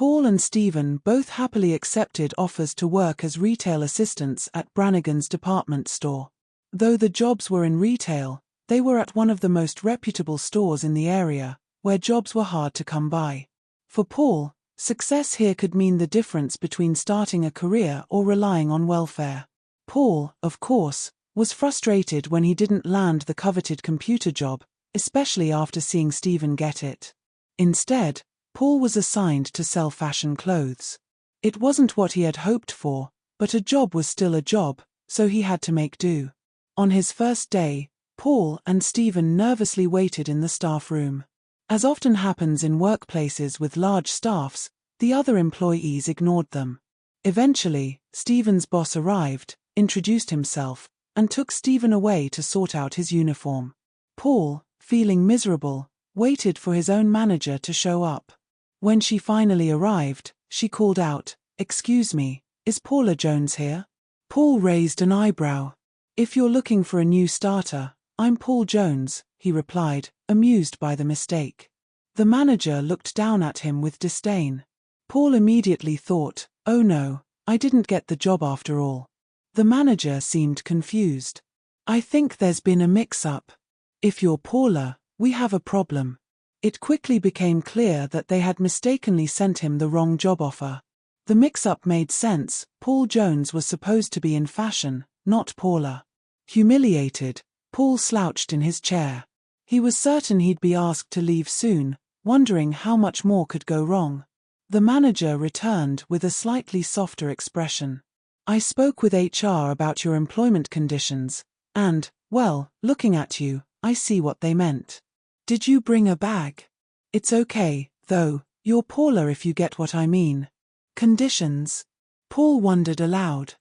Paul and Stephen both happily accepted offers to work as retail assistants at Brannigan's department store. Though the jobs were in retail, they were at one of the most reputable stores in the area, where jobs were hard to come by. For Paul, success here could mean the difference between starting a career or relying on welfare. Paul, of course, was frustrated when he didn't land the coveted computer job, especially after seeing Stephen get it. Instead, Paul was assigned to sell fashion clothes. It wasn't what he had hoped for, but a job was still a job, so he had to make do. On his first day, Paul and Stephen nervously waited in the staff room. As often happens in workplaces with large staffs, the other employees ignored them. Eventually, Stephen's boss arrived, introduced himself, and took Stephen away to sort out his uniform. Paul, feeling miserable, waited for his own manager to show up. When she finally arrived, she called out, "Excuse me, is Paula Jones here?" Paul raised an eyebrow. "If you're looking for a new starter, I'm Paul Jones," he replied, amused by the mistake. The manager looked down at him with disdain. Paul immediately thought, "Oh no, I didn't get the job after all." The manager seemed confused. "I think there's been a mix-up. If you're Paula, we have a problem." It quickly became clear that they had mistakenly sent him the wrong job offer. The mix-up made sense. Paul Jones was supposed to be in fashion, not Paula. Humiliated, Paul slouched in his chair. He was certain he'd be asked to leave soon, wondering how much more could go wrong. The manager returned with a slightly softer expression. "I spoke with HR about your employment conditions, and, well, looking at you, I see what they meant. Did you bring a bag? It's okay, though, you're Paula if you get what I mean." Conditions? Paul wondered aloud.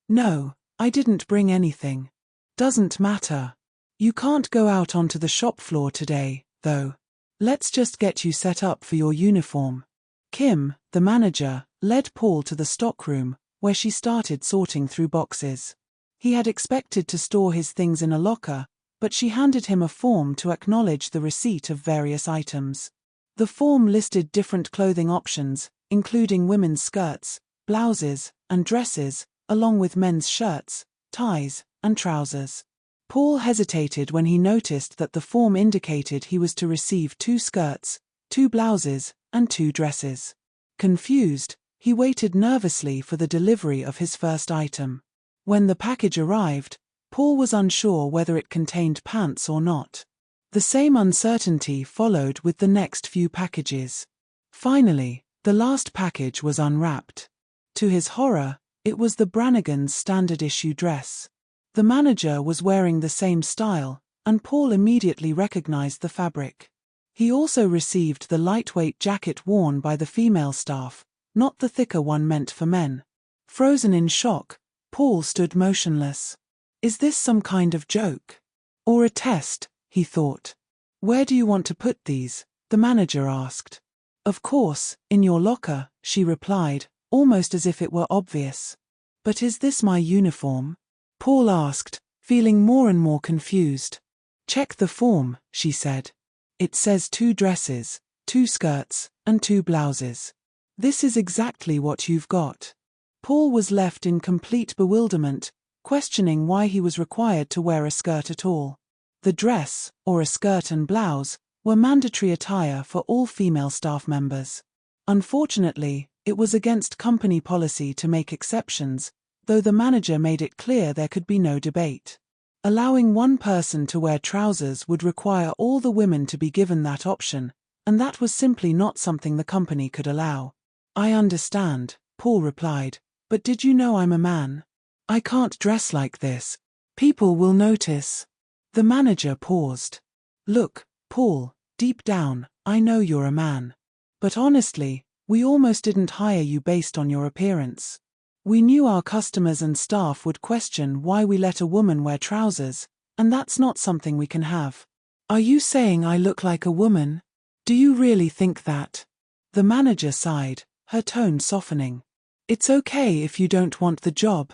"No, I didn't bring anything." "Doesn't matter. You can't go out onto the shop floor today, though. Let's just get you set up for your uniform." Kim, the manager, led Paul to the stockroom, where she started sorting through boxes. He had expected to store his things in a locker, but she handed him a form to acknowledge the receipt of various items. The form listed different clothing options, including women's skirts, blouses, and dresses, along with men's shirts, ties, and trousers. Paul hesitated when he noticed that the form indicated he was to receive 2 skirts, 2 blouses, and 2 dresses. Confused, he waited nervously for the delivery of his first item. When the package arrived, Paul was unsure whether it contained pants or not. The same uncertainty followed with the next few packages. Finally, the last package was unwrapped. To his horror, it was the Brannigan's standard issue dress. The manager was wearing the same style, and Paul immediately recognized the fabric. He also received the lightweight jacket worn by the female staff, not the thicker one meant for men. Frozen in shock, Paul stood motionless. Is this some kind of joke? Or a test, he thought. Where do you want to put these? The manager asked. Of course, in your locker, she replied, almost as if it were obvious. But is this my uniform? Paul asked, feeling more and more confused. Check the form, she said. It says 2 dresses, 2 skirts, and 2 blouses. This is exactly what you've got. Paul was left in complete bewilderment, questioning why he was required to wear a skirt at all. The dress, or a skirt and blouse, were mandatory attire for all female staff members. Unfortunately, it was against company policy to make exceptions, though the manager made it clear there could be no debate. Allowing one person to wear trousers would require all the women to be given that option, and that was simply not something the company could allow. I understand, Paul replied, but did you know I'm a man? I can't dress like this. People will notice. The manager paused. Look, Paul, deep down, I know you're a man. But honestly, we almost didn't hire you based on your appearance. We knew our customers and staff would question why we let a woman wear trousers, and that's not something we can have. Are you saying I look like a woman? Do you really think that? The manager sighed, her tone softening. It's okay if you don't want the job.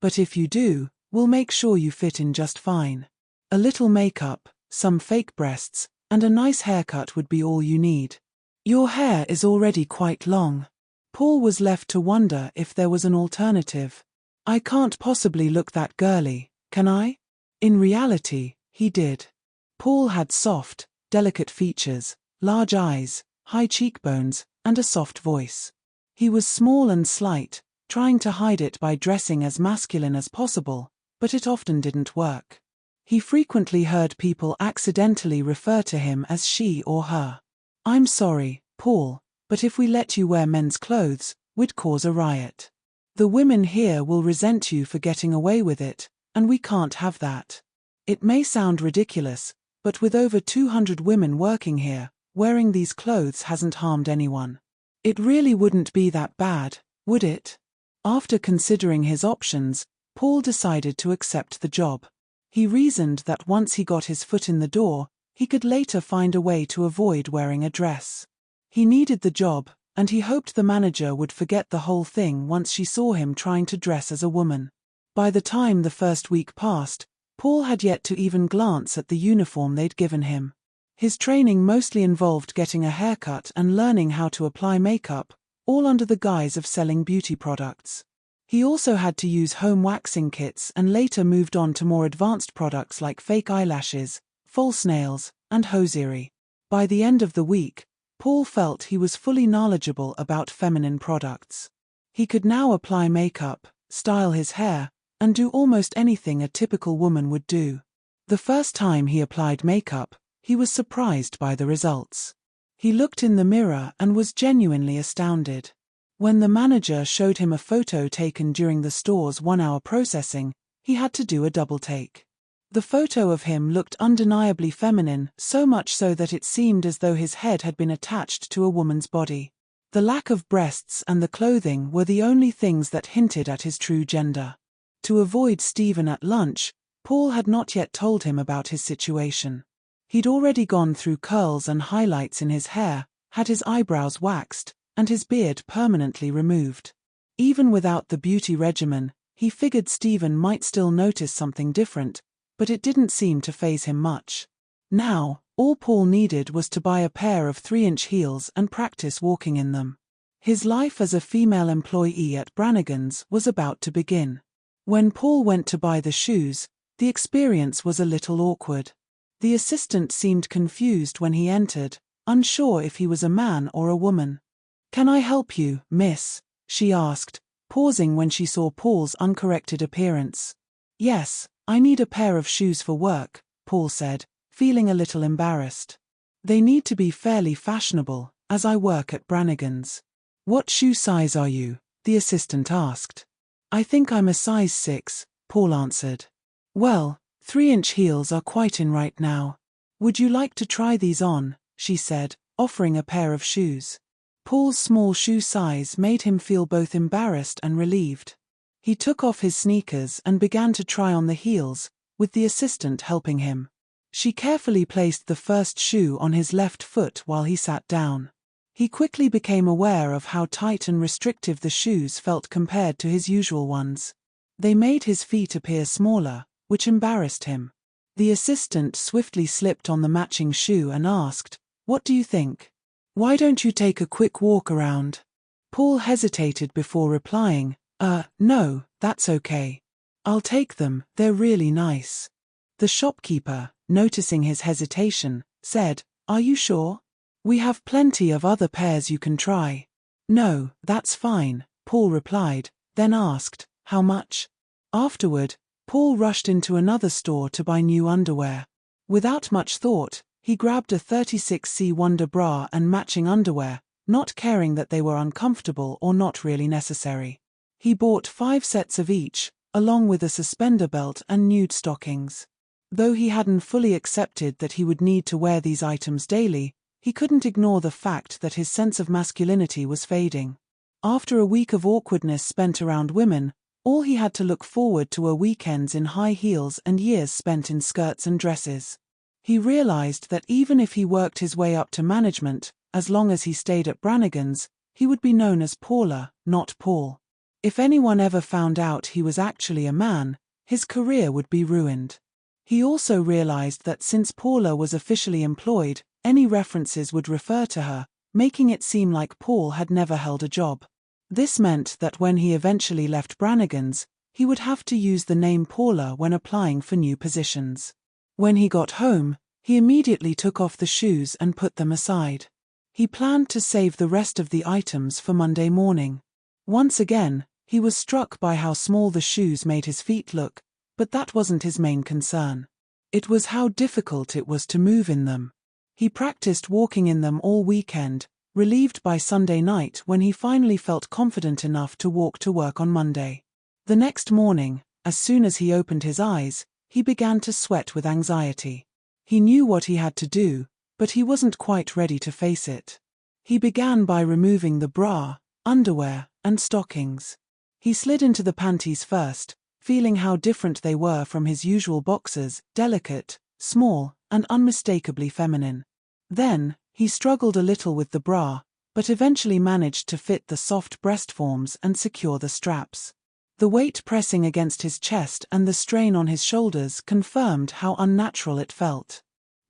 But if you do, we'll make sure you fit in just fine. A little makeup, some fake breasts, and a nice haircut would be all you need. Your hair is already quite long. Paul was left to wonder if there was an alternative. I can't possibly look that girly, can I? In reality, he did. Paul had soft, delicate features, large eyes, high cheekbones, and a soft voice. He was small and slight, trying to hide it by dressing as masculine as possible, but it often didn't work. He frequently heard people accidentally refer to him as she or her. I'm sorry, Paul, but if we let you wear men's clothes, we'd cause a riot. The women here will resent you for getting away with it, and we can't have that. It may sound ridiculous, but with over 200 women working here, wearing these clothes hasn't harmed anyone. It really wouldn't be that bad, would it? After considering his options, Paul decided to accept the job. He reasoned that once he got his foot in the door, he could later find a way to avoid wearing a dress. He needed the job, and he hoped the manager would forget the whole thing once she saw him trying to dress as a woman. By the time the first week passed, Paul had yet to even glance at the uniform they'd given him. His training mostly involved getting a haircut and learning how to apply makeup, all under the guise of selling beauty products. He also had to use home waxing kits and later moved on to more advanced products like fake eyelashes, false nails, and hosiery. By the end of the week, Paul felt he was fully knowledgeable about feminine products. He could now apply makeup, style his hair, and do almost anything a typical woman would do. The first time he applied makeup, he was surprised by the results. He looked in the mirror and was genuinely astounded. When the manager showed him a photo taken during the store's 1-hour processing, he had to do a double take. The photo of him looked undeniably feminine, so much so that it seemed as though his head had been attached to a woman's body. The lack of breasts and the clothing were the only things that hinted at his true gender. To avoid Stephen at lunch, Paul had not yet told him about his situation. He'd already gone through curls and highlights in his hair, had his eyebrows waxed, and his beard permanently removed. Even without the beauty regimen, he figured Stephen might still notice something different, but it didn't seem to faze him much. Now, all Paul needed was to buy a pair of 3-inch heels and practice walking in them. His life as a female employee at Brannigan's was about to begin. When Paul went to buy the shoes, the experience was a little awkward. The assistant seemed confused when he entered, unsure if he was a man or a woman. "Can I help you, miss?" she asked, pausing when she saw Paul's uncorrected appearance. "Yes, I need a pair of shoes for work," Paul said, feeling a little embarrassed. "They need to be fairly fashionable, as I work at Brannigan's." "What shoe size are you?" the assistant asked. "I think I'm a size 6, Paul answered. "Well, 3-inch heels are quite in right now. Would you like to try these on?" she said, offering a pair of shoes. Paul's small shoe size made him feel both embarrassed and relieved. He took off his sneakers and began to try on the heels, with the assistant helping him. She carefully placed the first shoe on his left foot while he sat down. He quickly became aware of how tight and restrictive the shoes felt compared to his usual ones. They made his feet appear smaller, which embarrassed him. The assistant swiftly slipped on the matching shoe and asked, "What do you think? Why don't you take a quick walk around?" Paul hesitated before replying, No, that's okay. I'll take them, they're really nice." The shopkeeper, noticing his hesitation, said, "Are you sure? We have plenty of other pairs you can try." "No, that's fine," Paul replied, then asked, "How much?" Afterward, Paul rushed into another store to buy new underwear. Without much thought, he grabbed a 36C Wonder bra and matching underwear, not caring that they were uncomfortable or not really necessary. He bought 5 sets of each, along with a suspender belt and nude stockings. Though he hadn't fully accepted that he would need to wear these items daily, he couldn't ignore the fact that his sense of masculinity was fading. After a week of awkwardness spent around women, all he had to look forward to were weekends in high heels and years spent in skirts and dresses. He realized that even if he worked his way up to management, as long as he stayed at Brannigan's, he would be known as Paula, not Paul. If anyone ever found out he was actually a man, his career would be ruined. He also realized that since Paula was officially employed, any references would refer to her, making it seem like Paul had never held a job. This meant that when he eventually left Brannigan's, he would have to use the name Paula when applying for new positions. When he got home, he immediately took off the shoes and put them aside. He planned to save the rest of the items for Monday morning. Once again, he was struck by how small the shoes made his feet look, but that wasn't his main concern. It was how difficult it was to move in them. He practiced walking in them all weekend, relieved by Sunday night when he finally felt confident enough to walk to work on Monday. The next morning, as soon as he opened his eyes, he began to sweat with anxiety. He knew what he had to do, but he wasn't quite ready to face it. He began by removing the bra, underwear, and stockings. He slid into the panties first, feeling how different they were from his usual boxers, delicate, small, and unmistakably feminine. Then, he struggled a little with the bra, but eventually managed to fit the soft breast forms and secure the straps. The weight pressing against his chest and the strain on his shoulders confirmed how unnatural it felt.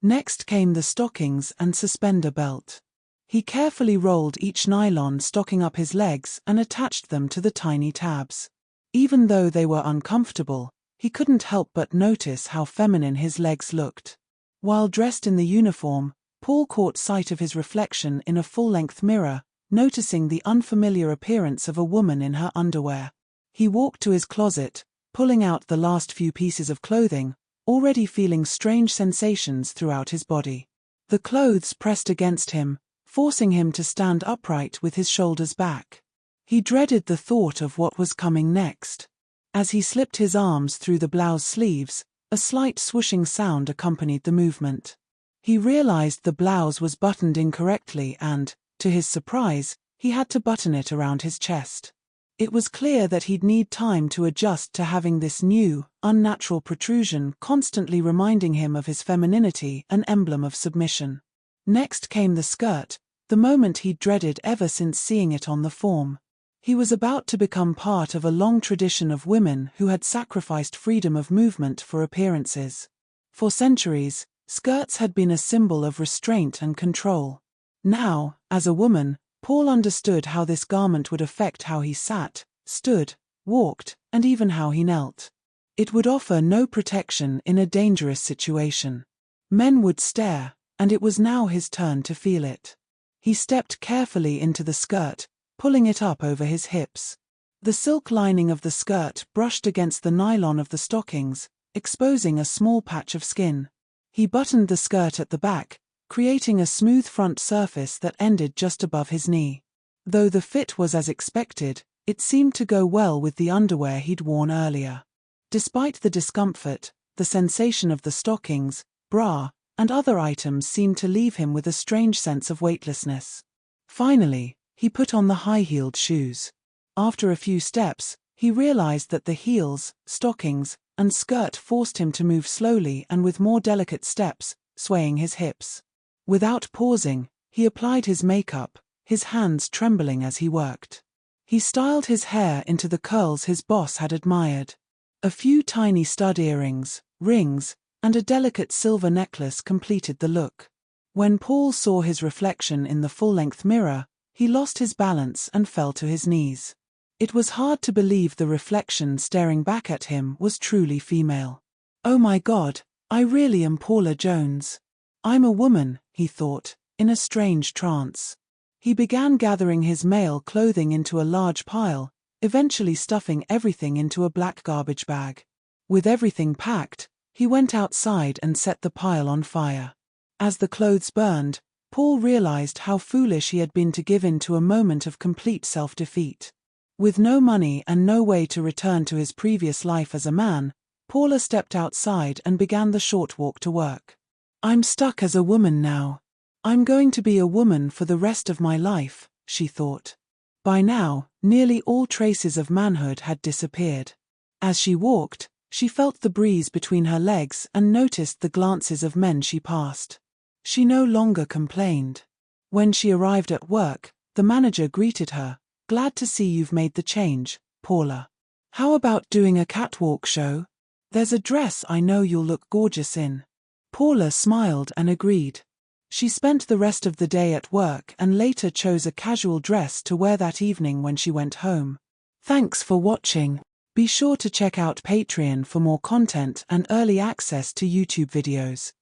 Next came the stockings and suspender belt. He carefully rolled each nylon stocking up his legs and attached them to the tiny tabs. Even though they were uncomfortable, he couldn't help but notice how feminine his legs looked. While dressed in the uniform, Paul caught sight of his reflection in a full-length mirror, noticing the unfamiliar appearance of a woman in her underwear. He walked to his closet, pulling out the last few pieces of clothing, already feeling strange sensations throughout his body. The clothes pressed against him, forcing him to stand upright with his shoulders back. He dreaded the thought of what was coming next. As he slipped his arms through the blouse sleeves, a slight swooshing sound accompanied the movement. He realized the blouse was buttoned incorrectly and, to his surprise, he had to button it around his chest. It was clear that he'd need time to adjust to having this new, unnatural protrusion constantly reminding him of his femininity, an emblem of submission. Next came the skirt, the moment he'd dreaded ever since seeing it on the form. He was about to become part of a long tradition of women who had sacrificed freedom of movement for appearances. For centuries, skirts had been a symbol of restraint and control. Now, as a woman, Paul understood how this garment would affect how he sat, stood, walked, and even how he knelt. It would offer no protection in a dangerous situation. Men would stare, and it was now his turn to feel it. He stepped carefully into the skirt, pulling it up over his hips. The silk lining of the skirt brushed against the nylon of the stockings, exposing a small patch of skin. He buttoned the skirt at the back, creating a smooth front surface that ended just above his knee. Though the fit was as expected, it seemed to go well with the underwear he'd worn earlier. Despite the discomfort, the sensation of the stockings, bra, and other items seemed to leave him with a strange sense of weightlessness. Finally, he put on the high-heeled shoes. After a few steps, he realized that the heels, stockings, and skirt forced him to move slowly and with more delicate steps, swaying his hips. Without pausing, he applied his makeup, his hands trembling as he worked. He styled his hair into the curls his boss had admired. A few tiny stud earrings, rings, and a delicate silver necklace completed the look. When Paul saw his reflection in the full-length mirror, he lost his balance and fell to his knees. It was hard to believe the reflection staring back at him was truly female. "Oh my God, I really am Paula Jones. I'm a woman," he thought, in a strange trance. He began gathering his male clothing into a large pile, eventually stuffing everything into a black garbage bag. With everything packed, he went outside and set the pile on fire. As the clothes burned, Paul realized how foolish he had been to give in to a moment of complete self-defeat. With no money and no way to return to his previous life as a man, Paula stepped outside and began the short walk to work. "I'm stuck as a woman now. I'm going to be a woman for the rest of my life," she thought. By now, nearly all traces of manhood had disappeared. As she walked, she felt the breeze between her legs and noticed the glances of men she passed. She no longer complained. When she arrived at work, the manager greeted her. "Glad to see you've made the change, Paula. How about doing a catwalk show? There's a dress I know you'll look gorgeous in." Paula smiled and agreed. She spent the rest of the day at work and later chose a casual dress to wear that evening when she went home. Thanks for watching. Be sure to check out Patreon for more content and early access to YouTube videos.